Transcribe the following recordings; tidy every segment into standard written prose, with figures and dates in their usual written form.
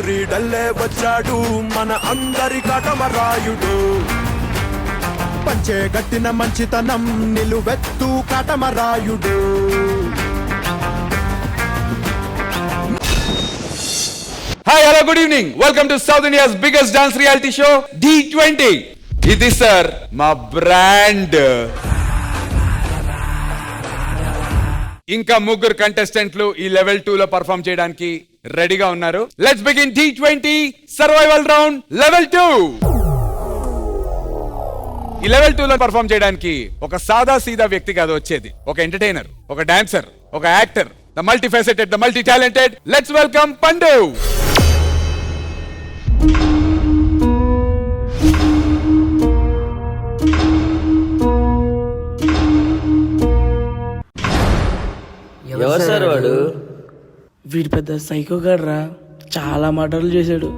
సూర్యుడల్లే వచ్చాడు మన అందరి కాటమరాయుడు. పంచే గట్టిన మంచితనం నిలువెత్తు Katamarayudu. Hi, hello, good evening. Welcome to South India's biggest dance reality show, D20. ఇది సార్ మా బ్రాండ్. ఇంకా ముగ్గురు కంటెస్టెంట్లు ఈ లెవెల్ 2 లో పర్ఫామ్ చేయడానికి రెడీగా ఉన్నారు. Let's begin D20 survival round level 2. ఈ లెవెల్ 2 లో పర్ఫామ్ చేయడానికి ఒక సాదా సీదా వ్యక్తి కాదు వచ్చేది, ఒక ఎంటర్టైనర్, ఒక డాన్సర్, ఒక actor, the multifaceted, the multi talented. Let's welcome Pandu. ఎవరు సార్ వాడు? వీడు పెద్ద సైకో గాడ్రా, చాలా మర్డర్లు చేశాడు.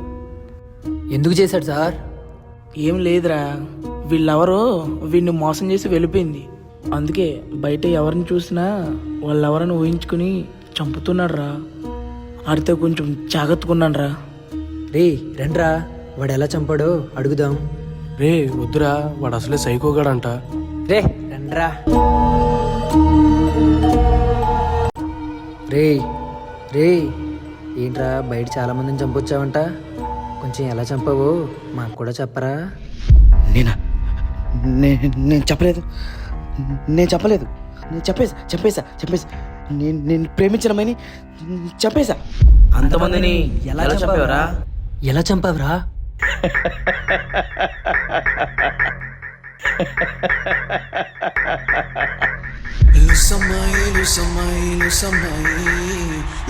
ఎందుకు చేశాడు సార్? ఏం లేదురా, వీళ్ళెవరో వీడిని మోసం చేసి వెళ్ళిపోయింది. అందుకే బయట ఎవరిని చూసినా వాళ్ళెవరని ఊహించుకుని చంపుతున్నాడు రా. ఆడితే కొంచెం జాగ్రత్తకున్నాను రా. రే రండ్రా, వాడు ఎలా చంపాడో అడుగుదాం. రే వద్దురా, వాడు అసలే సైకోగాడంట. రే రండ్రా. రే రే ఏంట్రా బయట చాలా మందిని చంపొచ్చావంట, కొంచెం ఎలా చంపావో మాకు కూడా చెప్పరా? నేనా? నేను చెప్పలేదు, నేను చెప్పలేదు. నేను చెప్పేసా నేను ప్రేమించడమని చెప్పేసా. అంతమందిని ఎలా చంపావురా? ఎలా చంపావురా?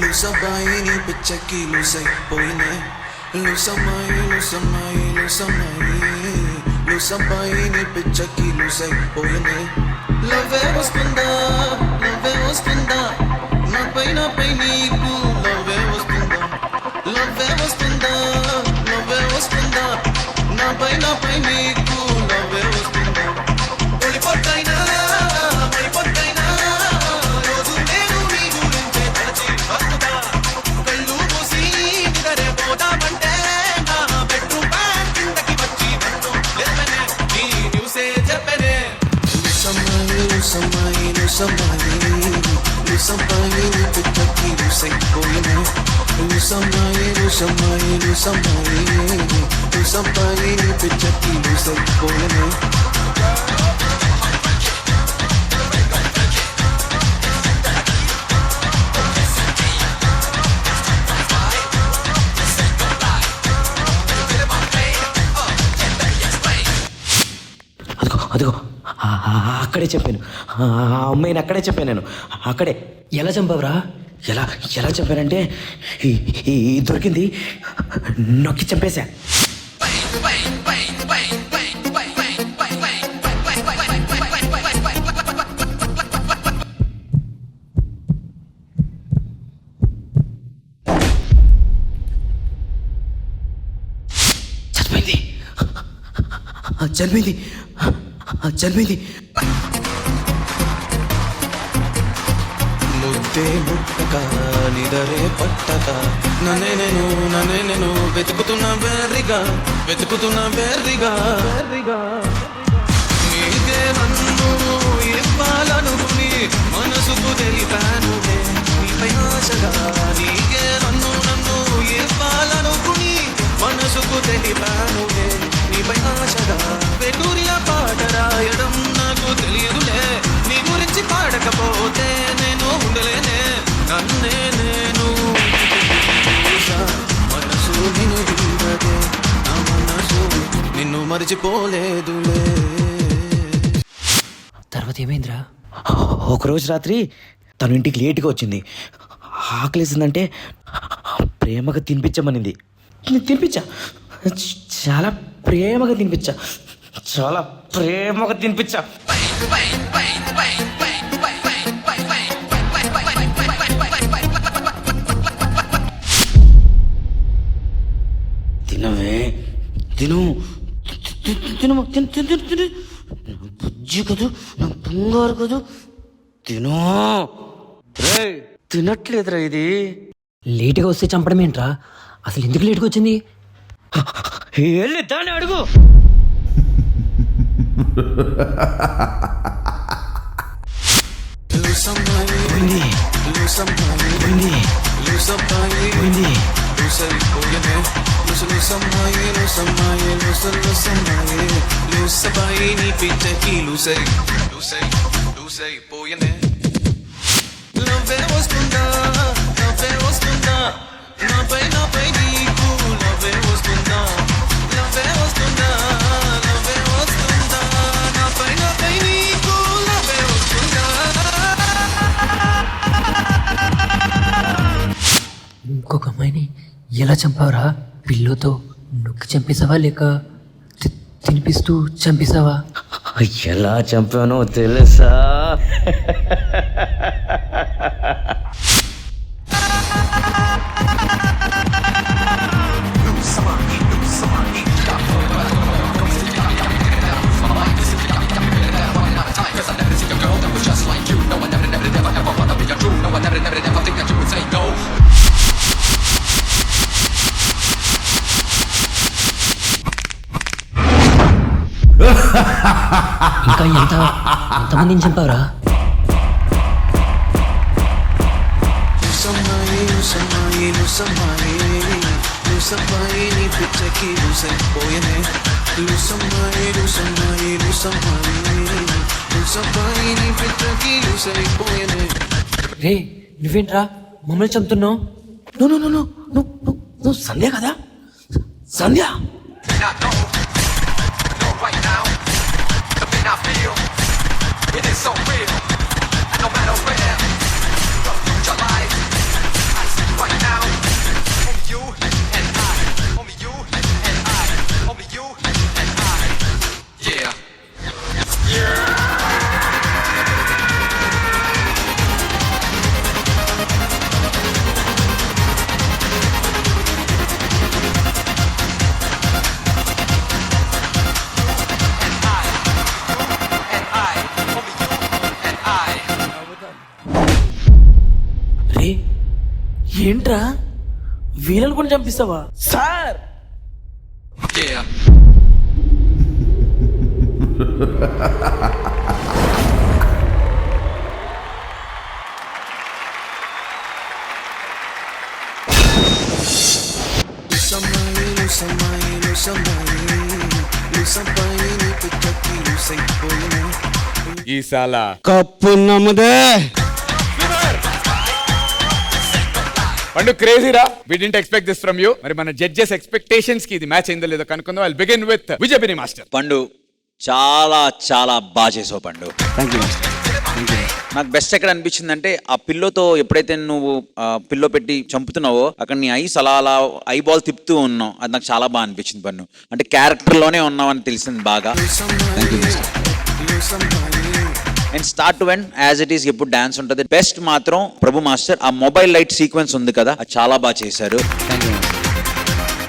లుసబాయిని పిచ్చకి లుసైపోయినే. లుసబాయిని పిచ్చకి లుసైపోయినే. లవ్వే వస్తుందా నాపై నీకు లవ్వే వస్తుందా నాపై నీకు లవ్వే వస్తుందా? ఒలిపొట్టైనా మడిపొట్టైనా రోజు నేను నీ గురించే తలచి బతుకుతా. కళ్ళు మూసి నిదరే పోదామంటే నా బెడ్రూమ్ ఫ్యాన్ కిందకి వచ్చి నన్ను లేపనే, నీ న్యూసే చెప్పనే. లుసమ్మాయి పిచ్చకి లుసైపోయినా. లుసమ్మాయి పిచ్చకి లుసైపోయినా. అదిగో అక్కడే చెప్పాను, ఆ అమ్మాయిని అక్కడే చెప్పాను నేను. అక్కడే. ఎలా చంపావురా? ఎలా చెప్పానంటే దొరికింది, నొక్కి చంపేశా. చనిపోయింది. ముద్దే ముట్టక నిదరే పట్టక నన్నే నేను వెతుకుతున్న బెర్రిగా నీకే నన్ను ఇవ్వాలనుకుని మనసుకు తెలిపానులే నీపై ఆశగా. నీకే నన్ను ఇవ్వాలనుకుని మనసుకు తెలిపానులే నీపై ఆశగా. వెటూరియా పాట రాయడం నాకు తెలియదులే, నీ గురించి పాడకపోతే నేను ఉండలేనే. నన్నే నేను మనసు నిన్ను విడదే, నా మనసు నిన్ను మరిచిపోలేదులే. తర్వాత ఏమైందిరా? ఒకరోజు రాత్రి తను ఇంటికి లేటుగా వచ్చింది. ఆకలేసిందంటే ప్రేమగా తినిపించమనింది. తినిపించా, చాలా ప్రేమగా తినిపించా. తినవే, తిను బుజ్జి కదూ, నా బంగారు కదూ, తిను. తినట్లేదురా ఇది. లేటుగా వస్తే చంపడం ఏంట్రా? అసలు ఎందుకు లేట్గా వచ్చింది? దాన్ని అడుగు. ఇంకొక అమ్మాయిని ఎలా చంపావురా? పిల్లోతో నొక్కి చంపేసావా లేక తినిపిస్తూ చంపేసావా? ఎలా చంపానో తెలుసా? ఇంకా ఎంతమందిని చంపావురా? రే నువ్వేంట్రా మమ్మల్ని చంపుతున్నావు? నువ్వు సంధ్య కదా? సంధ్య రే ఏంట్రా వీళ్ళని కూడా చంపిస్తావా సార్? ఈ సాల కప్పు నమ్మదే. పండు క్రేజీరా. We didn't expect this from you. మరి మన జడ్జెస్ ఎక్స్పెక్టేషన్స్ కి ఇది మ్యాచ్ అయిందో లేదో కనుక్కుందాం. I'll begin with Vijayapini master. Pandu చాలా చాలా బాగా చేసావు పండు. Thank you. నాకు బెస్ట్ ఎక్కడ అనిపించింది అంటే ఆ పిల్లోతో ఎప్పుడైతే నువ్వు పిల్లో పెట్టి చంపుతున్నావో అక్కడ నీ ఐస్ అలా అలా ఐ బాల్ తిప్పుతూ ఉన్నావు. అది నాకు చాలా బాగా అనిపించింది పండు. అంటే క్యారెక్టర్లోనే ఉన్నావు అని తెలిసింది బాగా. And start to end as it is ఎప్పుడు డాన్స్ ఉంటుంది. బెస్ట్ మాత్రం ప్రభు మాస్టర్ ఆ మొబైల్ లైట్ సీక్వెన్స్ ఉంది కదా, అది చాలా బాగా చేశారు.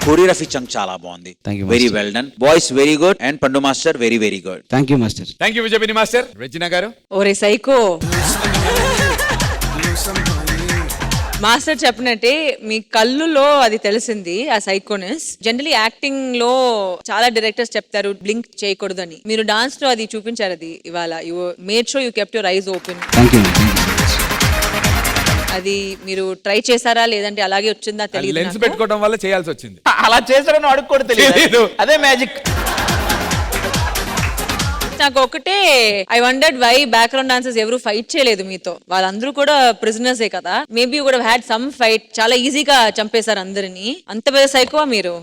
కొరియోగ్రఫీ చంక్ చాలా బాగుంది. Very well done. Voice very good and Pandu master very very good. Thank you master. Thank you Vijayapini master. Regina గారు. ఓరే సైకో మాస్టర్ చెప్పినట్టే మీ కళ్ళులో అది తెలిసింది ఆ సైకోనెస్. జనరలీ యాక్టింగ్ లో చాలా డైరెక్టర్స్ చెప్తారు బ్లింక్ చేయకూడదని. మీరు డాన్స్ లో అది చూపించారు. అది ఇవాళ you made show you kept your eyes open. Thank you. అది మీరు ట్రై చేశారా లేదంటే అలాగే వచ్చిందా తెలియదు. లెన్స్ పెట్టుకోవడం వల్ల చేయాల్సి వచ్చింది. అలా చేశారని అడుగు కూడా తెలియదు. అదే మ్యాజిక్. నాకు ఒకటే I wondered why background dancers ఎవరు ఫైట్ చేయలేదు మీతో. వాళ్ళందరూ కూడా ప్రిజనర్సే కదా. Maybe would have had some fight. చాలా ఈజీగా చంపేశారు అందరినీ. అంత పెద్ద సైకోవా మీరు?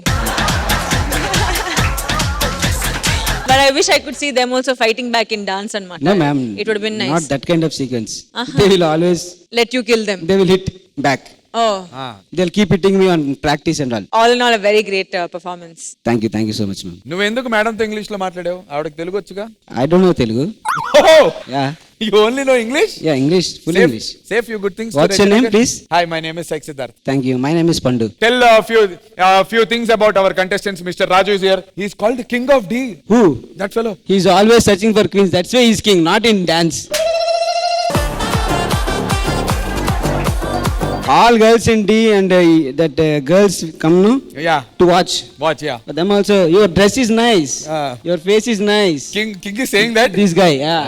But I wish I could see them also fighting back in dance and No ma'am. It would have been nice. Not that kind of sequence. They will always. Let you kill them. They will hit back. Oh. They'll keep hitting me on practice and all. All in all a very great performance. Thank you so much ma'am. నువ్వు ఎందుకు మేడంతో English లో మాట్లాడావు? ఆవిడకి Telugu వచ్చుగా. I don't know Telugu. Oh, Yeah. you only know English? Yeah, English, full English. Say few good things. What's your name, please? Hi, my name is Sai Siddharth. Thank you. My name is Pandu. Tell few things about our contestants. Mr. Raju is here. He is called the king of D. Who? That fellow. He's always searching for queens. That's why he's king, not in dance. All girls in D and that girls come no Yeah. to watch. Watch, yeah. For them also, your dress is nice. Your face is nice. King is saying that. This guy, yeah.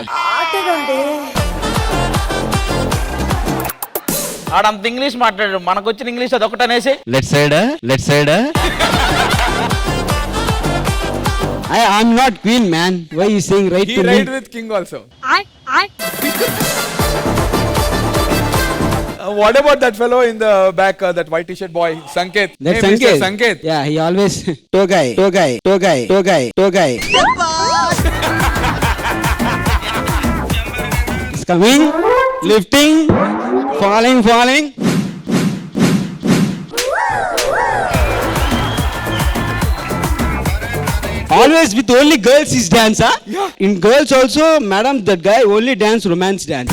ఆడంత English మాట్లాడాడు, మనకు వచ్చిన English అది ఒకటి అనేసి. Let's side. I'm not queen, man. Why you saying right He to ride me? with King also. What about that fellow in the back, that white t-shirt boy, Sanket? That's Hey, Mr. Sanket. Sanket. Yeah, he always toe guy. He's coming, lifting, falling. Always with only girls is dance, huh? Yeah. In girls also, madam, that guy only dance romance dance.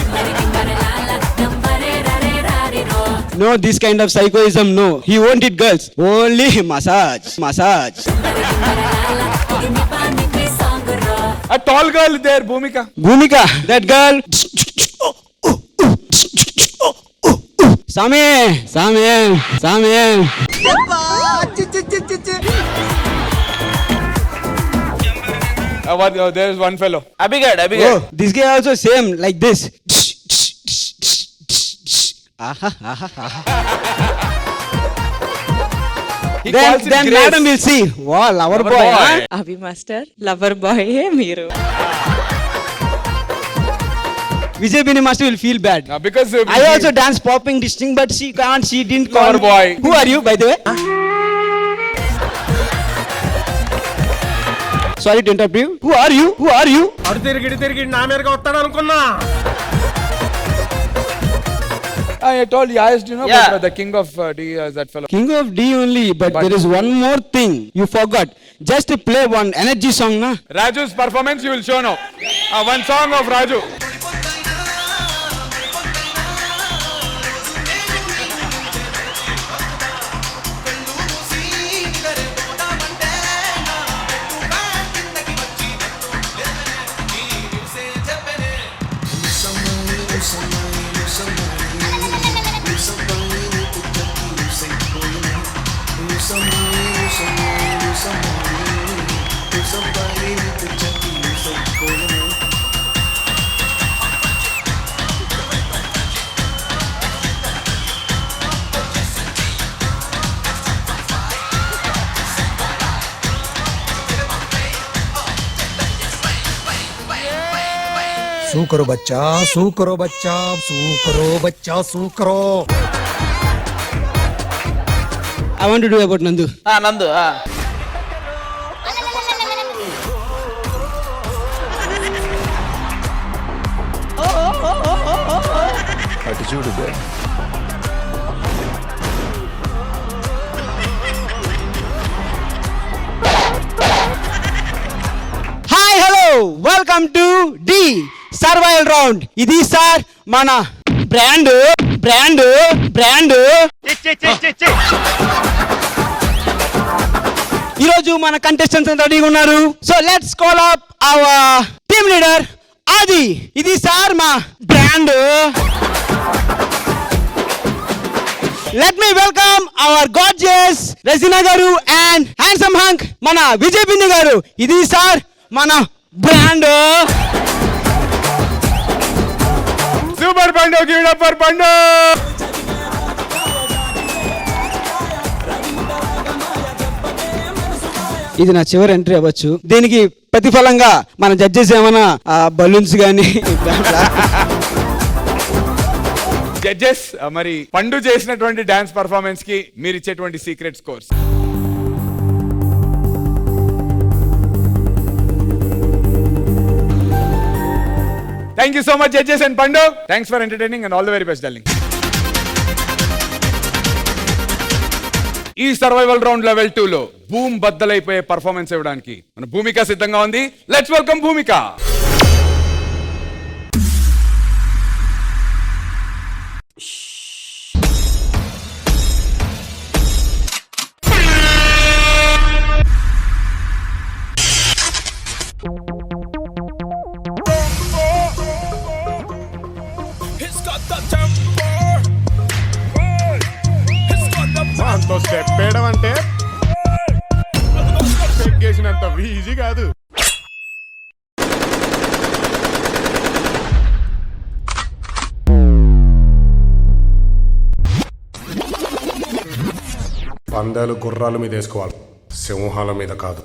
No, this kind of psychoism, no. He won't hit girls. Only massage. A tall girl there, Bhumika. Bhumika, that girl. Same. There is one fellow. అభిగాడ్ Oh, this guy also same like this. He Then calls it Grace. madam will see. Wow, lover Lover boy. boy. Huh? Abhi master lover boy మీరు. Vijay Bini master will feel bad. Because I also dance popping this thing, but she can't. She didn't call Lover me. boy. Who are you, by the way? Sorry to interrupt you. Who are you? అడు తిరిగి నా మీదగా వస్తాడు అనుకున్నా. I told you, I asked you know Yeah. about the king of D, that fellow. King of D only, but there is one more thing you forgot. Just to play one energy song, na? Raju's performance you will show now. One song of Raju. సూకరో Bachcha. I want to do about Nandu. నందు అటు చూడు బే. Hi, hello. Welcome to D Survival Round. ఇది sir మన brand. ఈరోజు మన contestants రెడీగా ఉన్నారు. So let's call up our team leader ఆది. ఇది సార్ మా brand. Let me welcome our gorgeous Razina garu and handsome hunk mana Vijay Bini garu. Idi sir mana brand. Super Pando, give it up for Pando. ఇది నా చివరి entry అవ్వచ్చు. దీనికి ప్రతిఫలంగా మన జడ్జెస్ ఏమైనా బలూన్స్ కానీ జడ్జెస్ మరి పండు చేసినటువంటి డాన్స్ పర్ఫార్మెన్స్ కి మీరు ఇచ్చేటువంటి secret scores. Thank you so much judges and Pandu. Thanks for entertaining and all the very best darling. ఈ సర్వైవల్ రౌండ్ లెవెల్ 2 లో బూమ్ బద్దలైపోయే పర్ఫార్మెన్స్ ఇవ్వడానికి మన భూమిక సిద్ధంగా ఉంది. Let's welcome Bhumika. It's got the temper. చెప్పేయడం అంటే పెగ్గేసినంత ఈజీ కాదు. పందాలు గుర్రాల మీద వేసుకోవాలి, సింహాల మీద కాదు.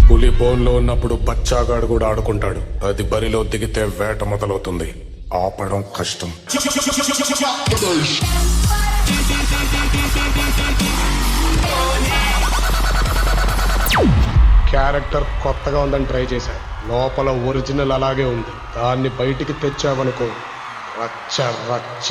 పులి బోన్లో ఉన్నప్పుడు బచ్చాగాడు కూడా ఆడుకుంటాడు. అది బరిలో దిగితే వేట మొదలవుతుంది. ఆపడం కష్టం. క్యారెక్టర్ కొత్తగా ఉందని ట్రై చేశా. లోపల ఒరిజినల్ అలాగే ఉంది. దాన్ని బయటికి తెచ్చావనుకో రచ్చ రచ్చ.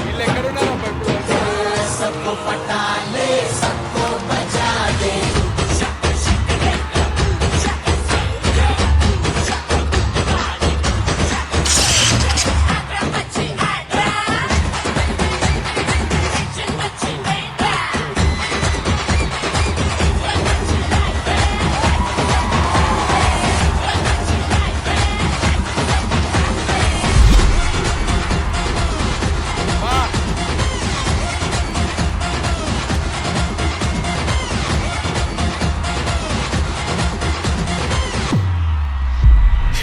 వీళ్ళు ఎక్కడున్నారు అబ్బా ఇప్పుడు?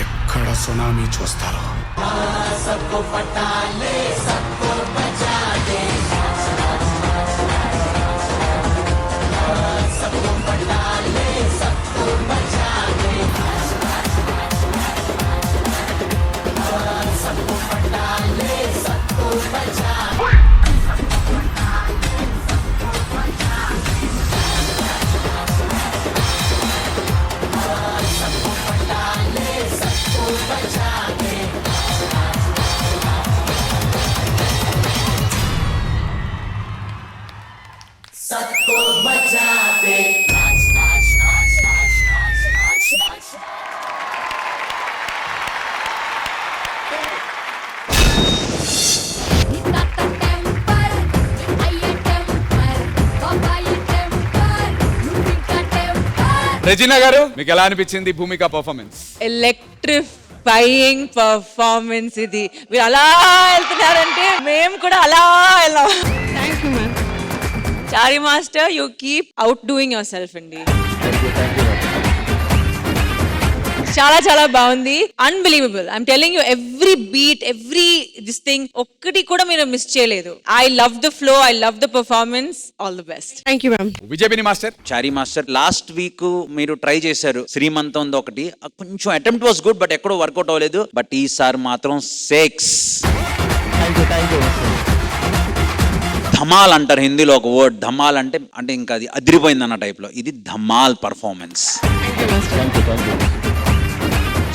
ఎక్కడ సునామీ చూస్తారో. రెజినా గారు, మీకు ఎలా అనిపించింది భూమిక పర్ఫార్మెన్స్? ఎలక్ట్రిఫైయింగ్ పర్ఫార్మెన్స్ ఇది. మీరు అలా వెళ్తున్నారంటే మేము కూడా అలా వెళ్ళాం. Chari master, you keep out doing yourself అండి. చాలా చాలా బాగుంది. Unbelievable. I'm telling you, every beat, every this thing ఒక్కటి కూడా మీరు మిస్ చేయలేదు. I love the flow, I love the performance. All the best. Thank you ma'am. Vijayapini master. Chari master, last week మీరు try చేశారు శ్రీమంతం ఒకటి, కొంచెం అటెంప్ట్ వాస్ గుడ్ బట్ ఎక్కడో వర్కౌట్ అవ్వలేదు. బట్ ఈసారి మాత్రం 6 ధమాల్ అంటారు హిందీలో ఒక వర్డ్, ధమాల్ అంటే అంటే ఇంకా అది అదిరిపోయింది అన్న టైప్లో. ఇది Dhamaal performance.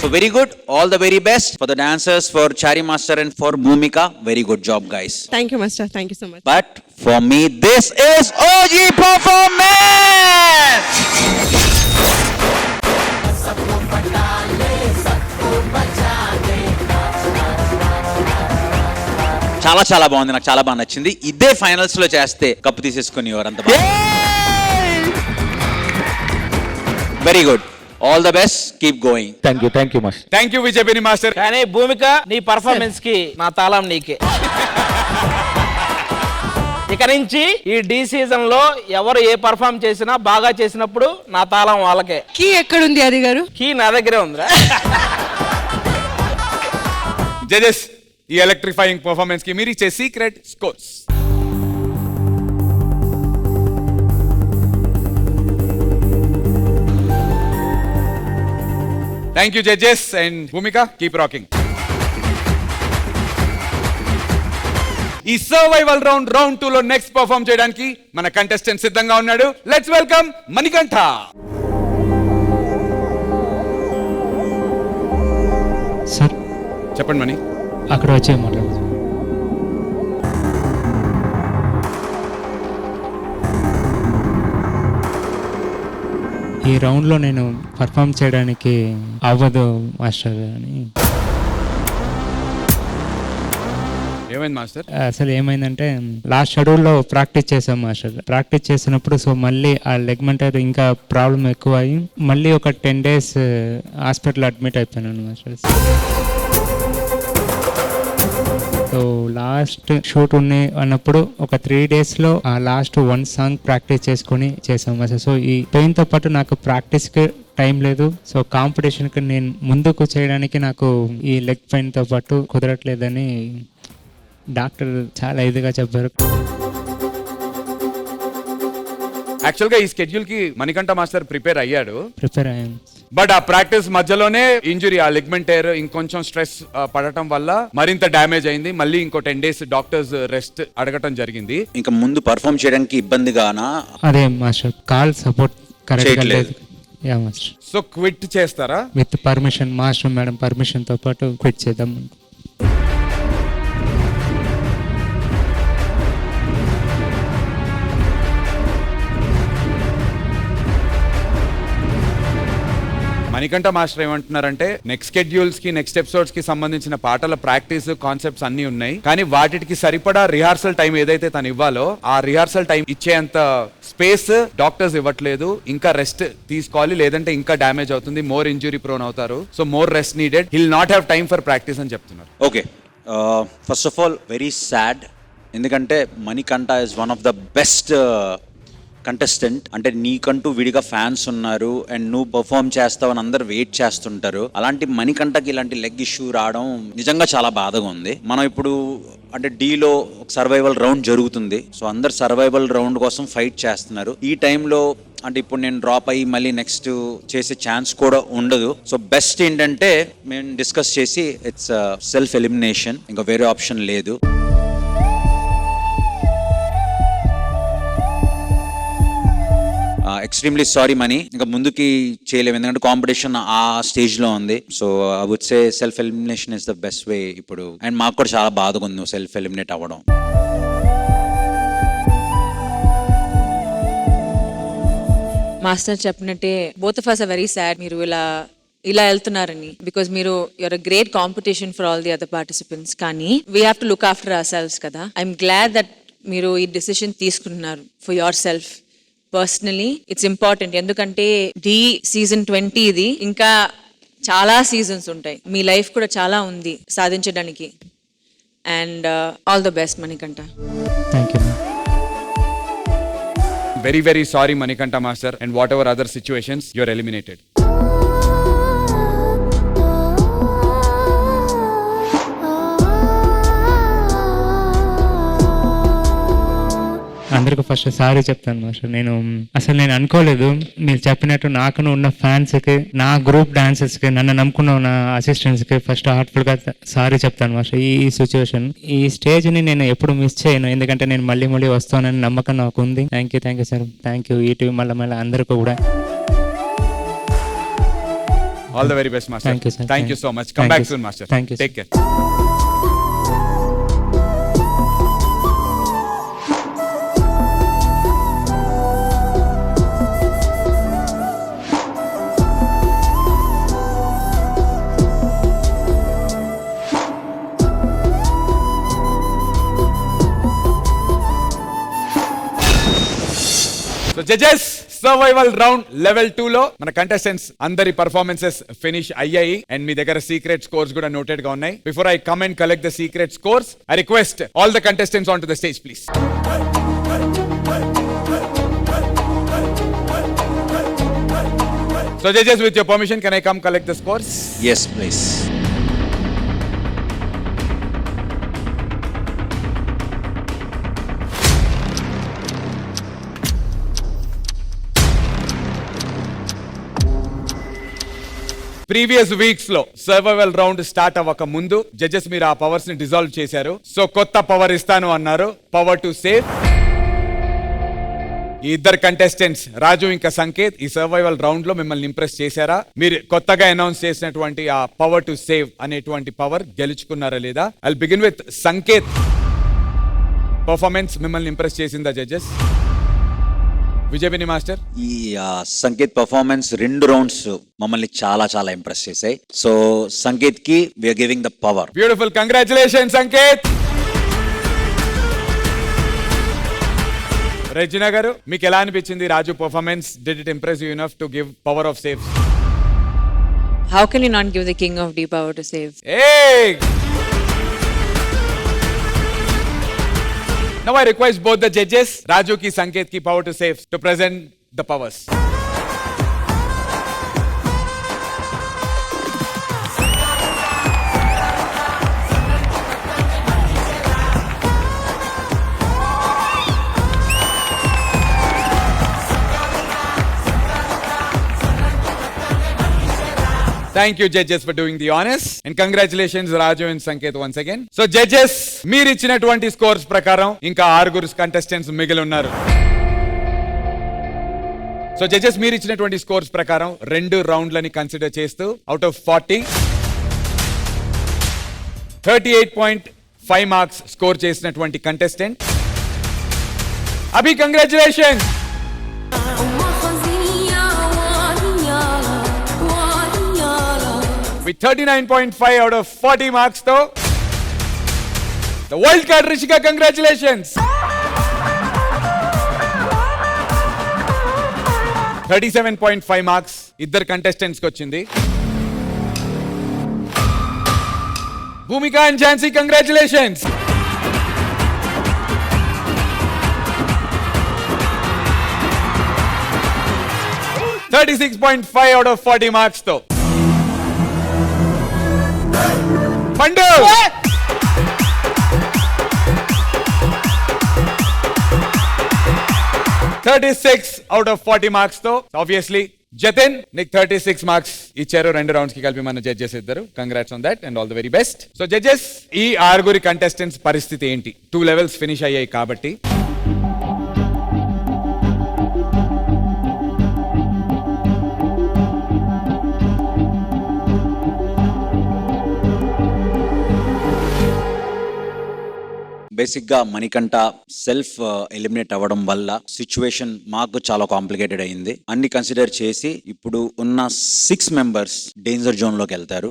So very good, all the very best for the dancers, for Chari Master and for Bhumika. Very good job, guys. Thank you, Master. Thank you so much. But for me, this is OG performance. చాలా చాలా బాగుంది, నాకు చాలా బాగా నచ్చింది. ఇదే finals లో చేస్తే కప్పు తీసేసుకుని ఎవరంత బాగా. Very good, all the best, keep going. Thank you Vijayapini master. కానీ భూమిక నీ పర్ఫార్మెన్స్ కి నా తాళం నీకే. ఇక నుంచి ఈ డి సీజన్ లో ఎవరు ఏ పర్ఫార్మ్ చేసినా బాగా చేసినప్పుడు నా తాళం వాళ్ళకే. కీ ఎక్కడుంది అది గారు? కీ నా దగ్గరే ఉందిరా. జడ్జెస్, ఈ ఎలక్ట్రిఫైయింగ్ పర్ఫార్మెన్స్ కి మీరు ఇచ్చే secret scores. Thank you judges and Bhumika, keep rocking. ఈ సర్వైవల్ రౌండ్ 2 లో నెక్స్ట్ పర్ఫార్మ్ చేయడానికి మన కంటెస్టెంట్ సిద్ధంగా ఉన్నాడు. Let's welcome Manikanta. సార్ చెప్పండి మణి. అక్కడ వచ్చే మాట్లాడు. ఈ రౌండ్లో నేను పర్ఫామ్ చేయడానికి అవ్వదు మాస్టర్ అని. ఏమైంది మాస్టర్? అసలు ఏమైందంటే లాస్ట్ షెడ్యూల్లో ప్రాక్టీస్ చేసాం మాస్టర్. ప్రాక్టీస్ చేసినప్పుడు సో మళ్ళీ ఆ లెగ్మెంట్ ఇంకా ప్రాబ్లం ఎక్కువ అయ్యి మళ్ళీ ఒక 10 days హాస్పిటల్ అడ్మిట్ అయిపోయాను మాస్టర్. సో లాస్ట్ షూట్ ఉన్నాయి అన్నప్పుడు ఒక 3 daysలో ఆ లాస్ట్ 1 song ప్రాక్టీస్ చేసుకొని చేసాం మాస్టర్. సో ఈ పెయిన్తో పాటు నాకు ప్రాక్టీస్కి టైం లేదు. సో కాంపిటీషన్కి నేను ముందుకు చేయడానికి నాకు ఈ లెగ్ పెయిన్తో పాటు కుదరట్లేదని డాక్టర్ చాలా ఇదిగా చెప్పారు. యాక్చువల్ గా ఈ స్కెడ్యూల్ కి మణికంఠ మాస్టర్ ప్రిపేర్ అయ్యాడు. ప్రిపేర్ అయ్యాను. బట్ ఆ ప్రాక్టీస్ మధ్యలోనే ఇంజురీ, ఆ లిగ్మెంట్ టైర్ ఇంకొంచెం స్ట్రెస్ పడటం వల్ల మరింత డ్యామేజ్ అయింది. మళ్ళీ ఇంకో 10 days డాక్టర్స్ రెస్ట్ అడగటం జరిగింది. ఇంకా ముందు పర్ఫామ్ చేయడానికి ఇబ్బందిగానా? అదే మాస్టర్, కాల్ సపోర్ట్ కరెక్ట్గా లేదు. Yeah master. సో క్విట్ చేస్తారా? విత్ పర్మిషన్, మాస్టర్ మేడం పర్మిషన్తో పాటు క్విట్ చేద్దాం. మణికంఠ మాస్టర్ ఏమంటున్నారంటే నెక్స్ట్ షెడ్యూల్స్ కి, నెక్స్ట్ ఎపిసోడ్స్ కి సంబంధించిన పాటల ప్రాక్టీస్, కాన్సెప్ట్స్ అన్ని ఉన్నాయి, కానీ వాటికి సరిపడా రిహార్సల్ టైం ఏదైతే తను ఇవ్వాలో ఆ రిహార్సల్ టైం ఇచ్చేంత స్పేస్ డాక్టర్స్ ఇవ్వట్లేదు. ఇంకా రెస్ట్ తీసుకోవాలి, లేదంటే ఇంకా డ్యామేజ్ అవుతుంది, మోర్ ఇంజురీ ప్రోన్ అవుతారు. So more rest needed, he'll not have time for practice అని చెప్తున్నారు. Okay, first of all very sad, ఎందుకంటే Manikanta is one of the best contestant. అంటే నీకంటూ విడిగా ఫ్యాన్స్ ఉన్నారు అండ్ నువ్వు పర్ఫామ్ చేస్తావని అందరు వెయిట్ చేస్తుంటారు. అలాంటి మణికంఠకి ఇలాంటి లెగ్ ఇష్యూ రావడం నిజంగా చాలా బాధగా ఉంది. మనం ఇప్పుడు అంటే డీలో సర్వైవల్ రౌండ్ జరుగుతుంది. సో అందరు సర్వైవల్ రౌండ్ కోసం ఫైట్ చేస్తున్నారు. ఈ టైంలో అంటే ఇప్పుడు నేను డ్రాప్ అయ్యి మళ్ళీ నెక్స్ట్ చేసే ఛాన్స్ కూడా ఉండదు. సో బెస్ట్ ఏంటంటే మేము డిస్కస్ చేసి ఇట్స్ సెల్ఫ్ ఎలిమినేషన్, ఇంకా వేరే ఆప్షన్ లేదు. ఎక్స్ట్రీమ్లీ సారీ మనీ, ఇంకా ముందుకి చేయలేము ఎందుకంటే కాంపిటీషన్ ఆ స్టేజ్లో ఉంది. So I would say self elimination is the best way ఇప్పుడు. అండ్ మాకు కూడా చాలా బాధగా ఉంది నువ్వు సెల్ఫ్ ఎలిమినేట్ అవ్వడం. మాస్టర్ చెప్పినట్టే both of us are very sad మీరు ఇలా వెళ్తున్నారని, బికాజ్ మీరు you're a great competition for all the other participants. కానీ we have to look after ourselves కదా. ఐఎమ్ గ్లాడ్ దట్ మీరు ఈ డెసిషన్ తీసుకుంటున్నారు for yourself. Personally it's important, ఎందుకంటే డి సీజన్ 20 ఇది, ఇంకా చాలా సీజన్స్ ఉంటాయి, మీ లైఫ్ కూడా చాలా ఉంది సాధించడానికి. And all the best Manikantha. Thank you. Very very sorry Manikantha master, and whatever other situations you are eliminated. అందరికి ఫస్ట్ సారీ చెప్తాను మాస్టర్. నేను అనుకోలేదు మీరు చెప్పినట్టు నాకు ఉన్న ఫ్యాన్స్ కి, నా గ్రూప్ డాన్సర్స్ కి, నన్ను నమ్ముకున్న నా అసిస్టెంట్స్ కి ఫస్ట్ హార్ట్ఫుల్ గా సారీ చెప్తాను మాస్టర్. ఈ సిచ్యువేషన్, ఈ స్టేజ్ ని నేను ఎప్పుడు మిస్ చేయను, ఎందుకంటే నేను మళ్ళీ వస్తానని నమ్మకం నాకు ఉంది. Thank you sir, thank you ETV మళ్ళీ అందరికీ కూడా. All the very best master. Thank you, sir. Thank you so much. Come back soon master. Thank you, sir. Take care. So judges, survival round level 2 లో మన contestants అందరి performances finish అయ్యాయి and మీ దగ్గర secret scores కూడా noted గా ఉన్నాయి. Before I come and collect the secret scores, I request all the contestants on to the stage please. So judges, with your permission, can I come collect the scores? Yes, please. Previous weeks లో survival round start అవ్వక ముందు judges మీరు ఆ powers ని dissolve చేశారు. So కొత్త power ఇస్తాను అన్నారు, పవర్ టు సేవ్. ఈ ఇద్దరు కంటెస్టెంట్స్ రాజు ఇంకా సంకేత్ ఈ సర్వైవల్ రౌండ్ లో మిమ్మల్ని ఇంప్రెస్ చేశారా? మీరు కొత్తగా అనౌన్స్ చేసినటువంటి ఆ పవర్ టు సేవ్ అనేటువంటి పవర్ గెలుచుకున్నారా లేదా? I will begin with Sanket. Performance మిమ్మల్ని ఇంప్రెస్ చేసిందా జడ్జెస్? విజయపిని మాస్టర్. ఈ సంకేత్ పర్ఫార్మెన్స్ 2 రౌండ్స్ మమ్మల్ని చాలా ఇంప్రెస్ చేశాయి. సో సంకేత్ కి we're giving the power. Beautiful, congratulation Sanket. Regina గారు, మీకు ఎలా అనిపించింది Raju performance? Did it impress you enough to give power of save? How can you not give the king of D power to save? Hey! Now I request both the judges, Raju ki Sanket ki power to save, to present the powers. Thank you judges for doing the honors and congratulations Raju and Sanket once again. So judges, మీరు ఇచ్చినటువంటి scores ప్రకారం ఇంకా 6 contestants మిగిలి ఉన్నారు. So judges మీరు ఇచ్చినటువంటి scores ప్రకారం 2 రౌండ్లని consider చేస్తూ అవుట్ ఆఫ్ 40 38.5 మార్క్స్ స్కోర్ చేసినటువంటి contestant Abhi, congratulations. With 39.5 out of 40 marks though, the wild card Rishika, congratulations. 37.5 marks iddar contestants ki vachindi. Bhumika and Jansi, congratulations. $36.5 out of 40 marks though. Pandu! 36 out of 40 marks though. Obviously, Jatin, నీకు 36 marks ఇచ్చారు 2 rounds కి కలిపి మన judges ఇద్దరు. Congrats on that and all the very best. So judges, ఈ 6 contestants పరిస్థితి ఏంటి? 2 levels finish అయ్యాయి కాబట్టి బేసిక్ గా మణికంఠ సెల్ఫ్ ఎలిమినేట్ అవ్వడం వల్ల సిచ్యువేషన్ మాకు చాలా కాంప్లికేటెడ్ అయింది. అన్ని కన్సిడర్ చేసి ఇప్పుడు ఉన్న 6 మెంబర్స్ డేంజర్ జోన్ లోకి వెళ్తారు.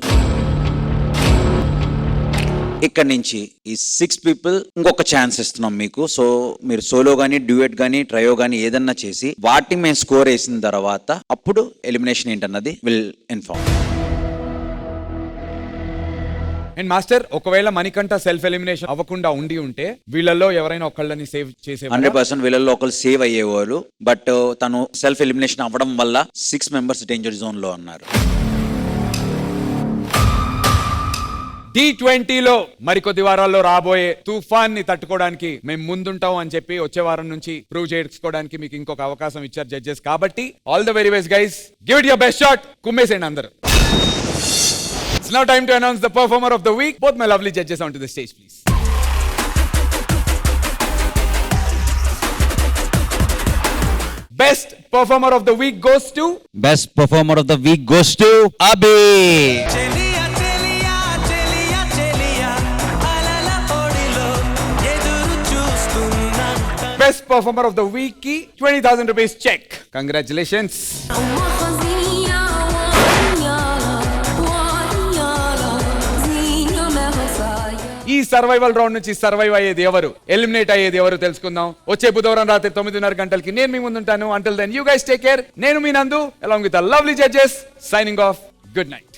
ఇక్కడ నుంచి ఈ 6 పీపుల్ ఇంకొక ఛాన్స్ ఇస్తున్నాం మీకు. సో మీరు సోలో గానీ, డ్యూయట్ గానీ, ట్రయో గానీ ఏదన్నా చేసి వాటిని మేము స్కోర్ వేసిన తర్వాత అప్పుడు ఎలిమినేషన్ ఏంటన్నది విల్ ఇన్ఫార్మ్. అండ్ మాస్టర్, ఒకవేళ మణికంఠ సెల్ఫ్ ఎలిమినేషన్ అవ్వకుండా ఉండి ఉంటే వీళ్ళల్లో ఎవరైనా ఒకళ్ళని సేవ్ చేసే 100% వీళ్ళల్లో ఒకళ్ళు సేవ్ అయ్యేవారు. బట్ తను సెల్ఫ్ ఎలిమినేషన్ అవ్వడం వల్ల 6 మెంబర్స్ డేంజర్ జోన్ లో ఉన్నారు. T20లో మరికొద్ది వారాల్లో రాబోయే తుఫాన్ ని తట్టుకోవడానికి మేము ముందుంటాం అని చెప్పి వచ్చే వారం నుంచి ప్రూవ్ చేసుకోవడానికి మీకు ఇంకొక అవకాశం ఇచ్చారు జడ్జెస్. కాబట్టి all the very best guys, give it your best shot, కుమ్మేసేయండి అందరూ. It's now time to announce the performer of the week. Both my lovely judges onto the stage, please. Best performer of the week goes to... Best performer of the week goes to Abhi. చెలియా చెలియా చెలియా చెలియా అలల ఓడిలో ఎదురు చూస్తున్నా Best performer of the week ki 20,000 rupees check. Congratulations. ఈ survival round నుంచి survive అయ్యేది ఎవరు, eliminate అయ్యేది ఎవరు తెలుసుకుందాం వచ్చే బుధవారం రాత్రి 9:30 గంటలకి. నేను మీ ముందుంటాను. Until then, you guys take care. నేను మీ నందు along with the lovely judges signing off. Good night.